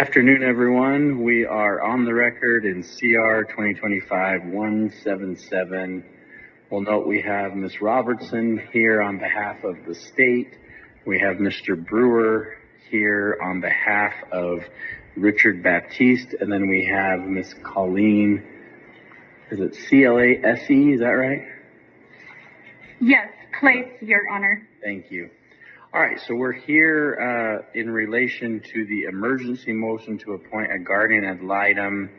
Afternoon, everyone. We are on the record in CR 2025-177. We'll note we have Ms. Robertson here on behalf of the state. We have Mr. Brewer here on behalf of Richard Baptiste, and then we have Ms. Colleen, is it C-L-A-S-E, is that right? Yes, Clace, Your Honor. Thank you. All right, so we're here in relation to the emergency motion to appoint a guardian ad litem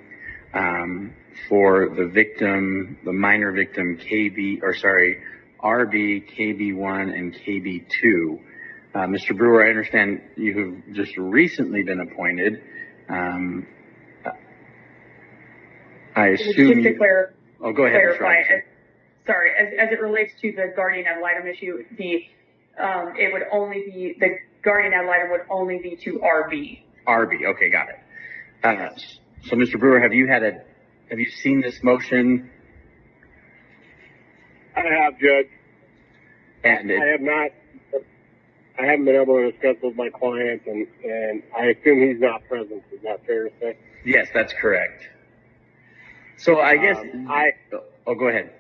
for the victim, the minor victim RB, KB1, and KB2. Mr. Brewer, I understand you have just recently been appointed. I assume just to oh, go ahead, clarify, sorry, as it relates to the guardian ad litem issue, it would only be, the guardian ad litem would only be to RB. RB, okay, got it. So Mr. Brewer, have you seen this motion? I have, Judge. And I haven't been able to discuss with my client, and I assume he's not present. Is that fair to say? Yes, that's correct. So I guess go ahead.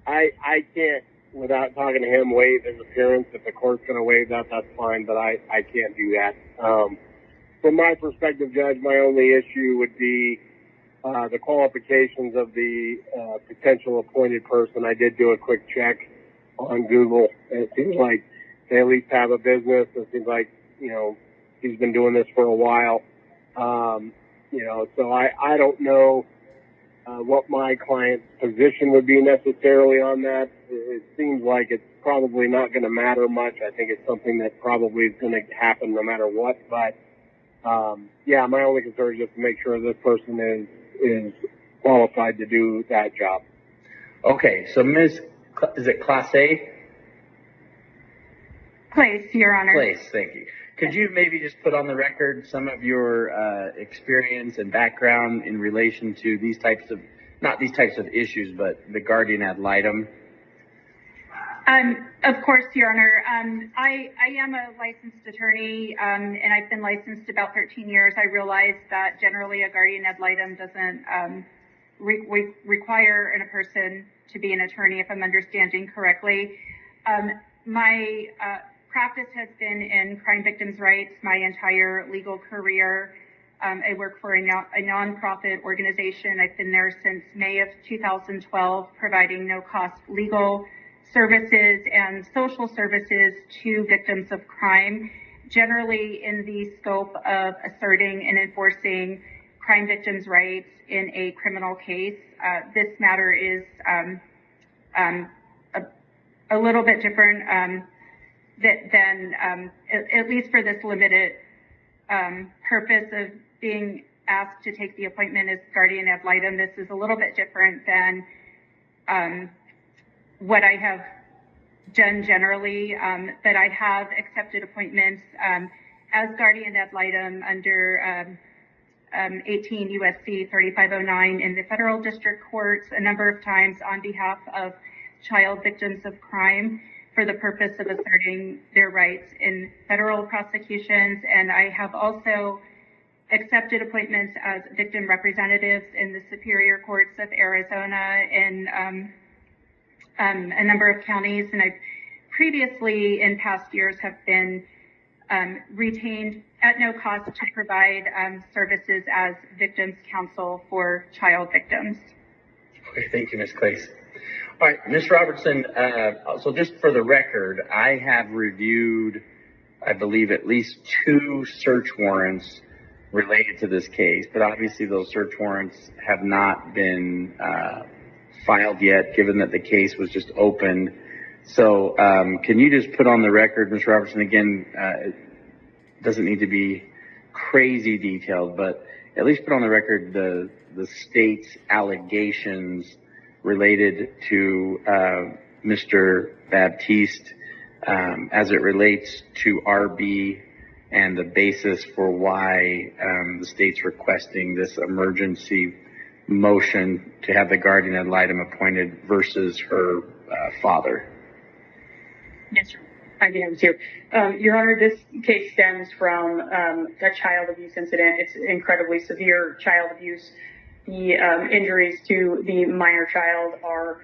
I can't, without talking to him, waive his appearance. If the court's going to waive that, that's fine, but I can't do that. From my perspective, Judge, my only issue would be the qualifications of the potential appointed person. I did do a quick check on Google, and it seems like they at least have a business. It seems like, he's been doing this for a while. So I don't know what my client's position would be necessarily on that. It seems like it's probably not going to matter much. I think it's something that probably is going to happen no matter what. But, my only concern is just to make sure this person is qualified to do that job. Okay, so is it Class A? Clace, Your Honor. Clace, thank you. Could you maybe just put on the record some of your experience and background in relation to these types of, not these types of issues, but the guardian ad litem? Of course, Your Honor. I am a licensed attorney, and I've been licensed about 13 years. I realize that generally a guardian ad litem doesn't require a person to be an attorney, if I'm understanding correctly. My practice has been in crime victims' rights my entire legal career. I work for a nonprofit organization. I've been there since May of 2012, providing no-cost legal services and social services to victims of crime, generally in the scope of asserting and enforcing crime victims' rights in a criminal case. This matter is a little bit different than at least for this limited purpose of being asked to take the appointment as guardian ad litem. This is a little bit different than what I have done generally, but I have accepted appointments as guardian ad litem under 18 U.S.C. 3509 in the federal district courts a number of times on behalf of child victims of crime for the purpose of asserting their rights in federal prosecutions. And I have also accepted appointments as victim representatives in the Superior Courts of Arizona in a number of counties. And I've previously, in past years, have been retained at no cost to provide services as victims counsel for child victims. Okay, thank you, Ms. Clace. All right, Ms. Robertson, so just for the record, I have reviewed, I believe, at least 2 search warrants related to this case, but obviously those search warrants have not been filed yet, given that the case was just opened. So can you just put on the record, Ms. Robertson, again, it doesn't need to be crazy detailed, but at least put on the record the state's allegations related to Mr. Baptiste as it relates to RB and the basis for why the state's requesting this emergency motion to have the guardian ad litem appointed versus her father. Yes, sir. I'd be happy to. Your Honor, this case stems from a child abuse incident. It's incredibly severe child abuse. The injuries to the minor child are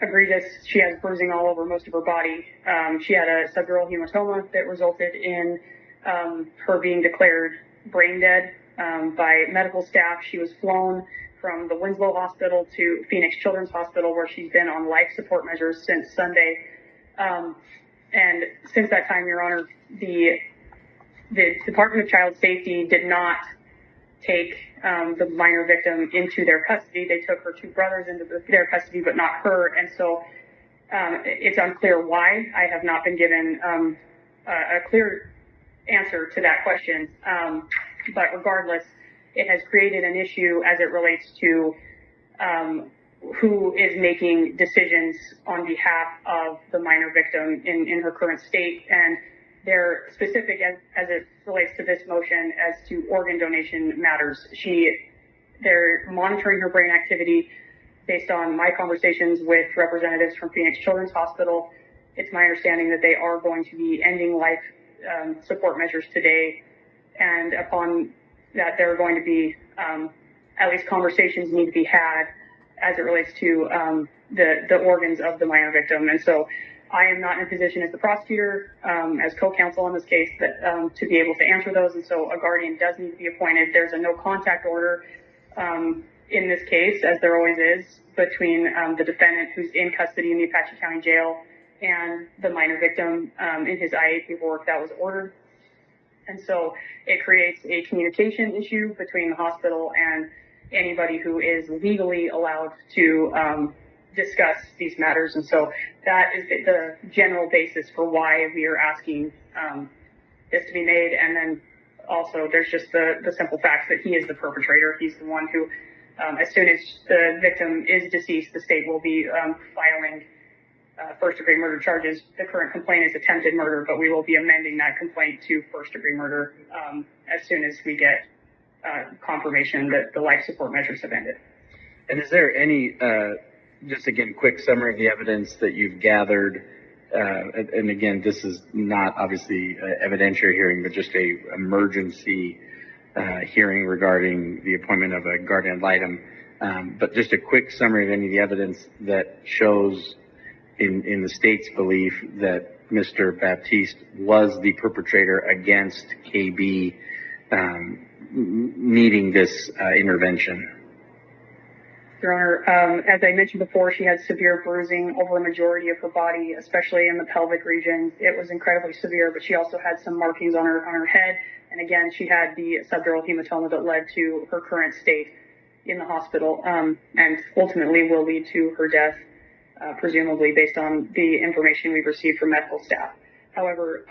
egregious. She has bruising all over most of her body. She had a subdural hematoma that resulted in her being declared brain dead by medical staff. She was flown from the Winslow Hospital to Phoenix Children's Hospital, where she's been on life support measures since Sunday. And since that time, Your Honor, the Department of Child Safety did not take the minor victim into their custody. They took her two brothers into their custody, but not her. And so it's unclear why. I have not been given a clear answer to that question. But regardless, it has created an issue as it relates to who is making decisions on behalf of the minor victim in her current state. And they're specific as it relates to this motion as to organ donation matters. They're monitoring her brain activity based on my conversations with representatives from Phoenix Children's Hospital. It's my understanding that they are going to be ending life support measures today. And upon that, there are going to be at least conversations need to be had as it relates to the organs of the minor victim. And so I am not in a position as the prosecutor, as co-counsel in this case, that to be able to answer those. And so a guardian does need to be appointed. There's a no contact order in this case, as there always is, between the defendant who's in custody in the Apache County Jail and the minor victim in his IA paperwork that was ordered. And so it creates a communication issue between the hospital and anybody who is legally allowed to discuss these matters. And so that is the general basis for why we are asking this to be made. And then also there's just the simple facts that he is the perpetrator. He's the one who, as soon as the victim is deceased, the state will be filing first-degree murder charges. The current complaint is attempted murder, but we will be amending that complaint to first-degree murder as soon as we get confirmation that the life support measures have ended. And is there any, just again, quick summary of the evidence that you've gathered? And again, this is not obviously an evidentiary hearing, but just a emergency hearing regarding the appointment of a guardian ad litem. But just a quick summary of any of the evidence that shows in the state's belief that Mr. Baptiste was the perpetrator against KB needing this intervention. Your Honor, as I mentioned before, she had severe bruising over a majority of her body, especially in the pelvic region. It was incredibly severe, but she also had some markings on her head. And again, she had the subdural hematoma that led to her current state in the hospital, and ultimately will lead to her death, presumably based on the information we've received from medical staff. However,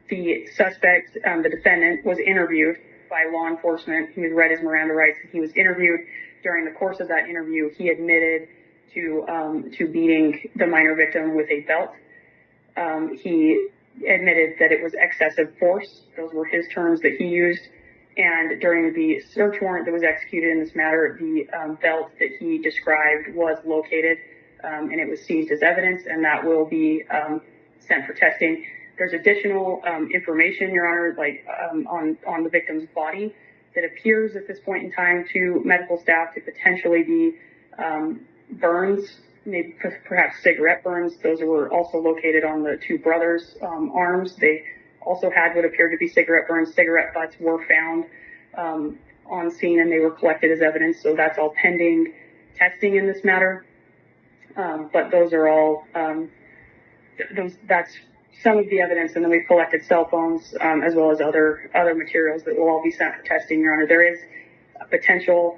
the suspect, the defendant, was interviewed by law enforcement. He was read his Miranda rights. He was interviewed. During the course of that interview, he admitted to beating the minor victim with a belt. He admitted that it was excessive force. Those were his terms that he used. And during the search warrant that was executed in this matter, the belt that he described was located, and it was seized as evidence, and that will be sent for testing. There's additional information, Your Honor, like on the victim's body that appears at this point in time to medical staff to potentially be burns, maybe perhaps cigarette burns. Those were also located on the two brothers' arms. They also had what appeared to be cigarette burns. Cigarette butts were found on scene, and they were collected as evidence. So that's all pending testing in this matter. But those are all that's some of the evidence, and then we've collected cell phones as well as other materials that will all be sent for testing, Your Honor. There is a potential.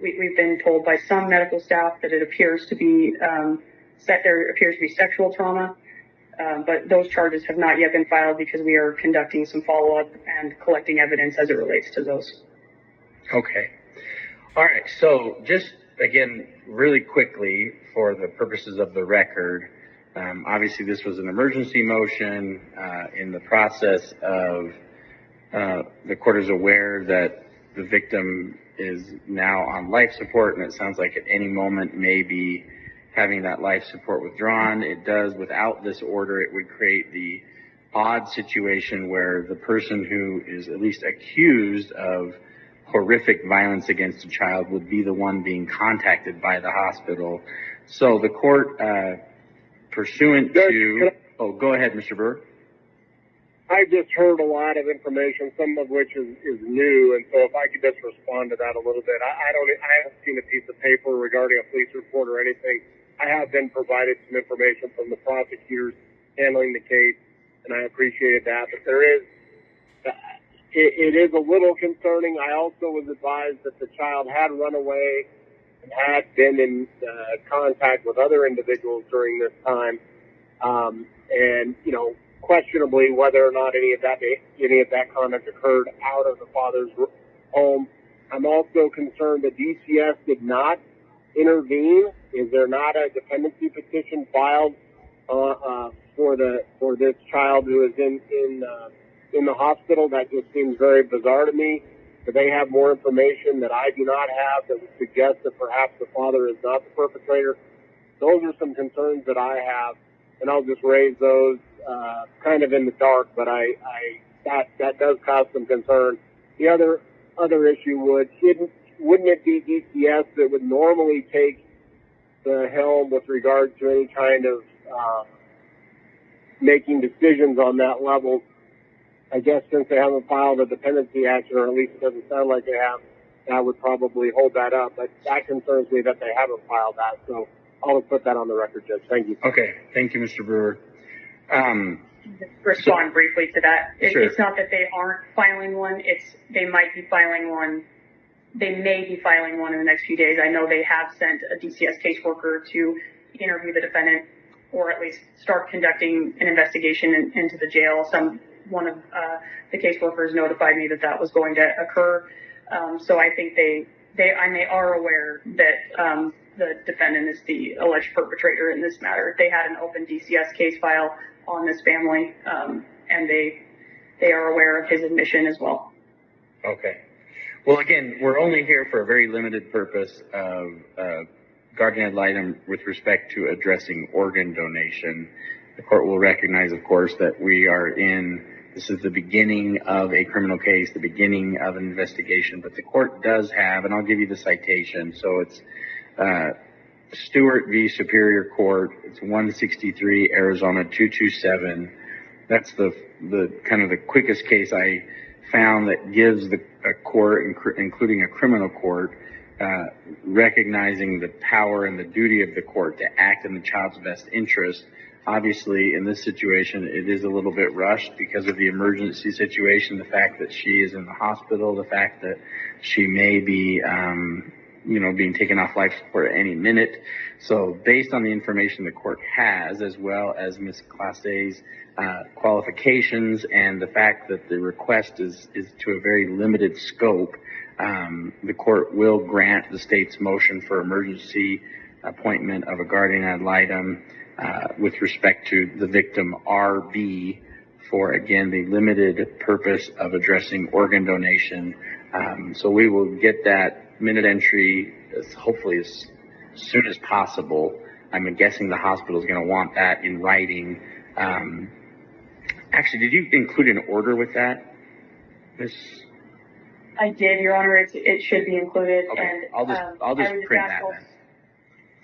We've been told by some medical staff that it appears to be there appears to be sexual trauma, but those charges have not yet been filed because we are conducting some follow-up and collecting evidence as it relates to those. Okay. All right. So just again, really quickly, for the purposes of the record. Obviously, this was an emergency motion. In the process of the court is aware that the victim is now on life support, and it sounds like at any moment may be having that life support withdrawn. It does, without this order, it would create the odd situation where the person who is at least accused of horrific violence against a child would be the one being contacted by the hospital. So the court, pursuant to... Oh, go ahead, Mr. Burr. I just heard a lot of information, some of which is new, and so if I could just respond to that a little bit. I haven't seen a piece of paper regarding a police report or anything. I have been provided some information from the prosecutors handling the case, and I appreciated that. But it is a little concerning. I also was advised that the child had run away and had been in contact with other individuals during this time, and questionably whether or not any of that conduct occurred out of the father's home. I'm also concerned that DCS did not intervene. Is there not a dependency petition filed for this child who is in the hospital? That just seems very bizarre to me. Do they have more information that I do not have that would suggest that perhaps the father is not the perpetrator? Those are some concerns that I have, and I'll just raise those kind of in the dark, but that does cause some concern. The other issue wouldn't it be DCS that would normally take the helm with regard to any kind of making decisions on that level? I guess since they haven't filed a dependency action, or at least it doesn't sound like they have, that would probably hold that up. But that concerns me that they haven't filed that. So I'll put that on the record, Judge. Thank you. Okay. Thank you, Mr. Brewer. Respond briefly to that. Sure. It's not that they aren't filing one. They might be filing one. They may be filing one in the next few days. I know they have sent a DCS caseworker to interview the defendant, or at least start conducting an investigation into the jail. One of the caseworkers notified me that was going to occur. So I think they are aware that the defendant is the alleged perpetrator in this matter. They had an open DCS case file on this family, and they are aware of his admission as well. Okay. Well, again, we're only here for a very limited purpose of Guardian Ad Litem with respect to addressing organ donation. The court will recognize, of course, that this is the beginning of a criminal case, the beginning of an investigation, but the court does have, and I'll give you the citation. So it's Stewart v. Superior Court. It's 163 Arizona 227. That's the kind of the quickest case I found that gives a court, including a criminal court, recognizing the power and the duty of the court to act in the child's best interest. Obviously, in this situation, it is a little bit rushed because of the emergency situation, the fact that she is in the hospital, the fact that she may be, being taken off life support at any minute. So based on the information the court has, as well as Ms. Classe's qualifications and the fact that the request is to a very limited scope, the court will grant the state's motion for emergency appointment of a guardian ad litem with respect to the victim RB for, again, the limited purpose of addressing organ donation. So we will get that minute entry hopefully as soon as possible. I'm guessing the hospital is going to want that in writing. Actually, did you include an order with that, Ms.? I did, Your Honor. It should be included. Okay. And I'll just print that then.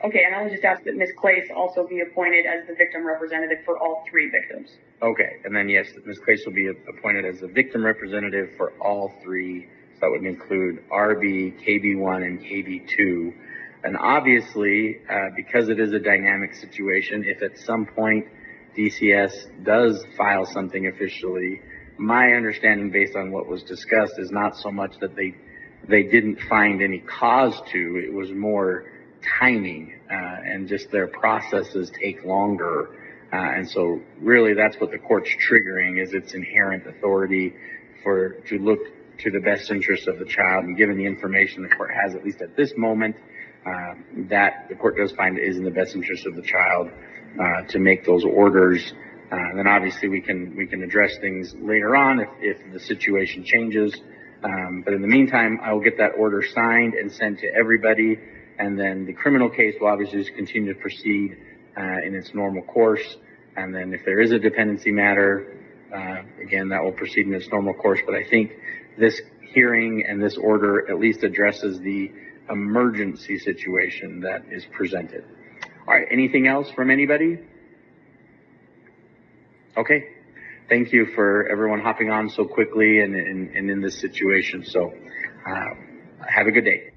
Okay, and I would just ask that Ms. Clace also be appointed as the victim representative for all three victims. Okay, and then yes, Ms. Clace will be appointed as the victim representative for all three. So that would include RB, KB1, and KB2. And obviously, because it is a dynamic situation, if at some point DCS does file something officially, my understanding based on what was discussed is not so much that they didn't find any cause to, it was more timing, and just their processes take longer. And so really that's what the court's triggering, is its inherent authority to look to the best interest of the child. And given the information the court has, at least at this moment, that the court does find is in the best interest of the child to make those orders. Then obviously we can address things later on if the situation changes. But in the meantime, I will get that order signed and sent to everybody. and then the criminal case will obviously just continue to proceed in its normal course. And then if there is a dependency matter, again, that will proceed in its normal course. But I think this hearing and this order at least addresses the emergency situation that is presented. All right, anything else from anybody? Okay, thank you for everyone hopping on so quickly and in this situation. So have a good day.